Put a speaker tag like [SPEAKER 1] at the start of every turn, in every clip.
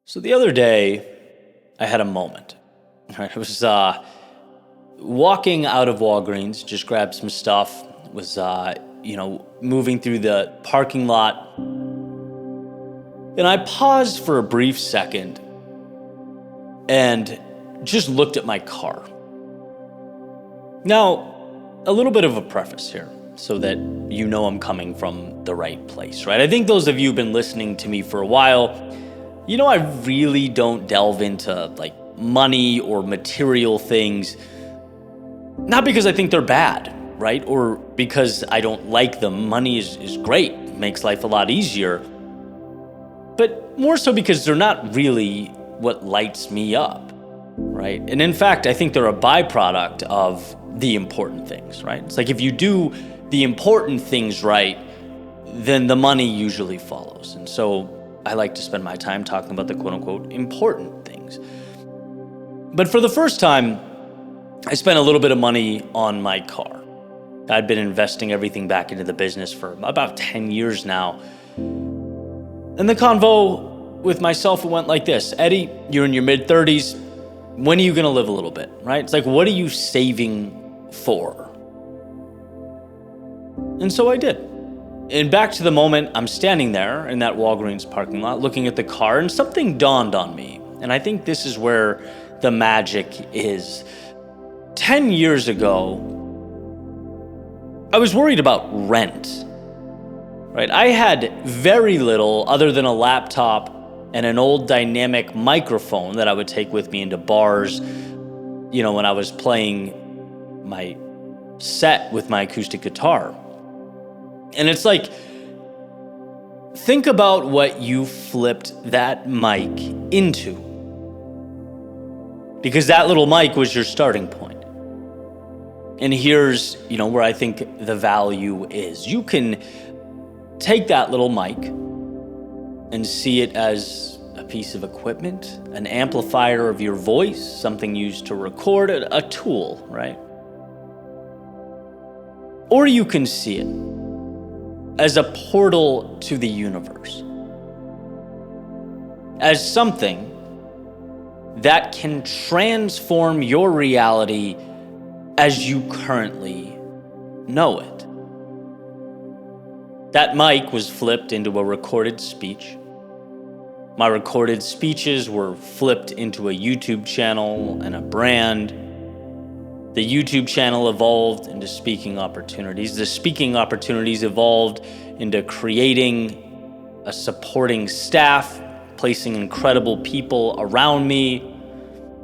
[SPEAKER 1] So the other day, I had a moment. Right, I was walking out of Walgreens, just grabbed some stuff. Was moving through the parking lot, and I paused for a brief second and just looked at my car. Now, a little bit of a preface here, so that you know I'm coming from the right place, right? I think those of you who've been listening to me for a while, I really don't delve into money or material things, not because I think they're bad, right? Or because I don't like them. Money is great, it makes life a lot easier, but more so because they're not really what lights me up, right? And in fact, I think they're a byproduct of the important things, right? It's like if you do the important things right, then the money usually follows. And so I like to spend my time talking about the quote-unquote important things. But for the first time, I spent a little bit of money on my car. I'd been investing everything back into the business for about 10 years now. And the convo with myself went like this: Eddie, you're in your mid-30s. When are you gonna live a little bit, right? It's like, what are you saving for? And so I did. And back to the moment, I'm standing there in that Walgreens parking lot looking at the car, and something dawned on me. And I think this is where the magic is. 10 years ago, I was worried about rent, right? I had very little other than a laptop and an old dynamic microphone that I would take with me into bars, when I was playing my set with my acoustic guitar. And it's like, think about what you flipped that mic into. Because that little mic was your starting point. And here's, where I think the value is. You can take that little mic and see it as a piece of equipment, an amplifier of your voice, something used to record, a tool, right? Or you can see it as a portal to the universe, as something that can transform your reality as you currently know it. That mic was flipped into a recorded speech. My recorded speeches were flipped into a YouTube channel and a brand. The YouTube channel evolved into speaking opportunities. The speaking opportunities evolved into creating a supporting staff, placing incredible people around me,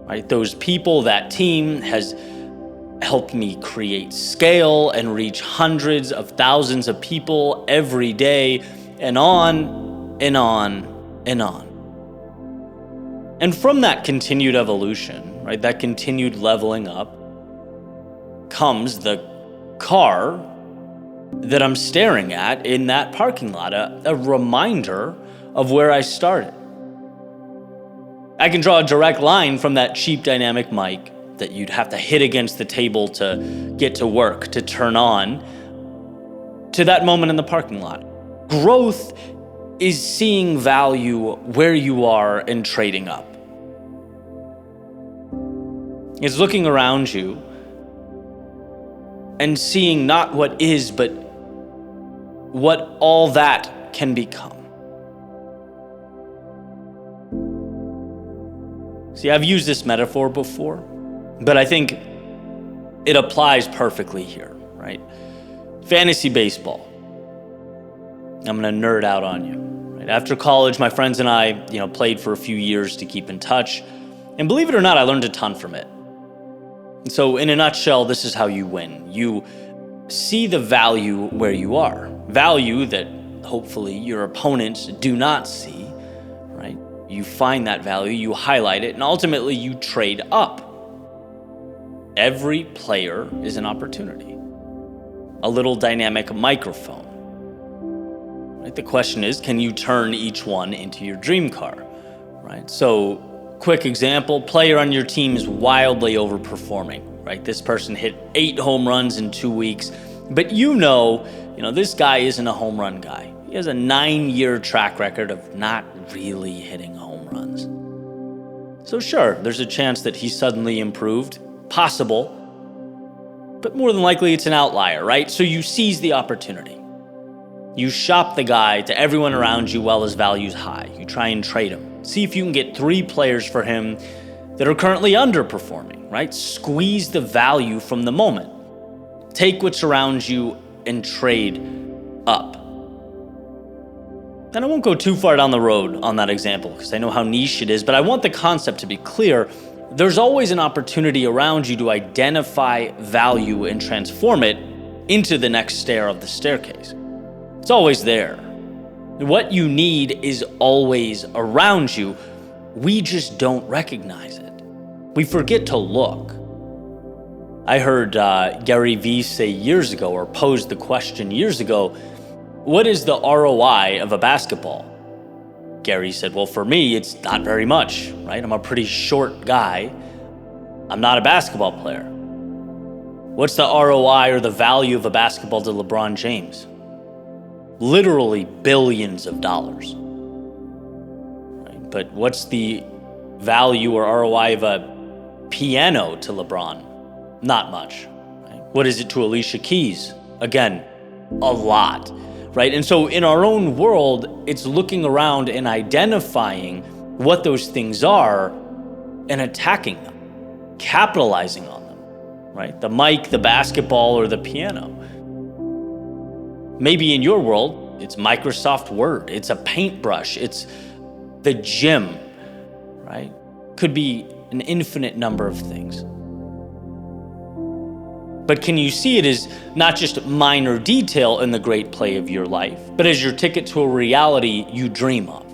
[SPEAKER 1] right? Those people, that team has helped me create scale and reach hundreds of thousands of people every day, and on and on and on. And from that continued evolution, right, that continued leveling up, comes the car that I'm staring at in that parking lot, a reminder of where I started. I can draw a direct line from that cheap dynamic mic that you'd have to hit against the table to get to work, to turn on, to that moment in the parking lot. Growth is seeing value where you are and trading up. It's looking around you and seeing not what is, but what all that can become. See, I've used this metaphor before, but I think it applies perfectly here, right? Fantasy baseball. I'm gonna nerd out on you. Right? After college, my friends and I, played for a few years to keep in touch. And believe it or not, I learned a ton from it. And so in a nutshell, this is how you win. You see the value where you are. Value that hopefully your opponents do not see, right? You find that value, you highlight it, and ultimately you trade up. Every player is an opportunity. A little dynamic microphone. Right? The question is, can you turn each one into your dream car? Right? So, quick example, player on your team is wildly overperforming, right? This person hit 8 home runs in 2 weeks, but this guy isn't a home run guy. He has a 9-year track record of not really hitting home runs. So sure, there's a chance that he suddenly improved. Possible. But more than likely it's an outlier, right? So you seize the opportunity. You shop the guy to everyone around you while his value's high. You try and trade him. See if you can get 3 players for him that are currently underperforming, right? Squeeze the value from the moment. Take what's around you and trade up. And I won't go too far down the road on that example because I know how niche it is, but I want the concept to be clear. There's always an opportunity around you to identify value and transform it into the next stair of the staircase. It's always there. What you need is always around you. We just don't recognize it. We forget to look. I heard Gary Vee say years ago, or posed the question years ago, what is the ROI of a basketball? Gary said, well, for me, it's not very much, right? I'm a pretty short guy. I'm not a basketball player. What's the ROI or the value of a basketball to LeBron James? Literally billions of dollars. Right? But what's the value or ROI of a piano to LeBron? Not much. Right? What is it to Alicia Keys? Again, a lot. Right? And so in our own world, it's looking around and identifying what those things are and attacking them, capitalizing on them, right? The mic, the basketball, or the piano. Maybe in your world, it's Microsoft Word, it's a paintbrush, it's the gym, right? Could be an infinite number of things. But can you see it as not just minor detail in the great play of your life, but as your ticket to a reality you dream of?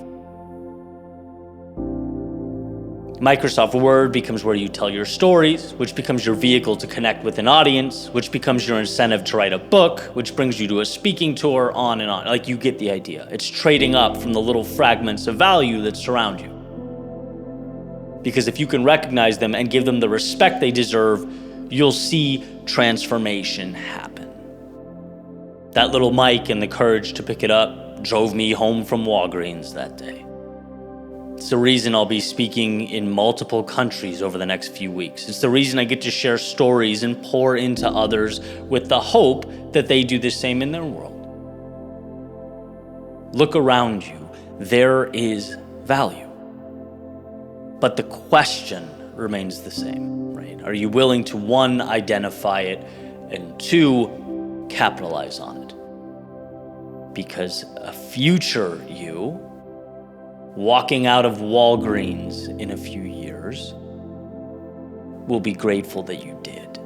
[SPEAKER 1] Microsoft Word becomes where you tell your stories, which becomes your vehicle to connect with an audience, which becomes your incentive to write a book, which brings you to a speaking tour, on and on. Like, you get the idea. It's trading up from the little fragments of value that surround you. Because if you can recognize them and give them the respect they deserve, you'll see transformation happen. That little mic and the courage to pick it up drove me home from Walgreens that day. It's the reason I'll be speaking in multiple countries over the next few weeks. It's the reason I get to share stories and pour into others with the hope that they do the same in their world. Look around you. There is value. But the question remains the same, right? Are you willing to, 1, identify it, and 2, capitalize on it? Because a future you, walking out of Walgreens in a few years, will be grateful that you did.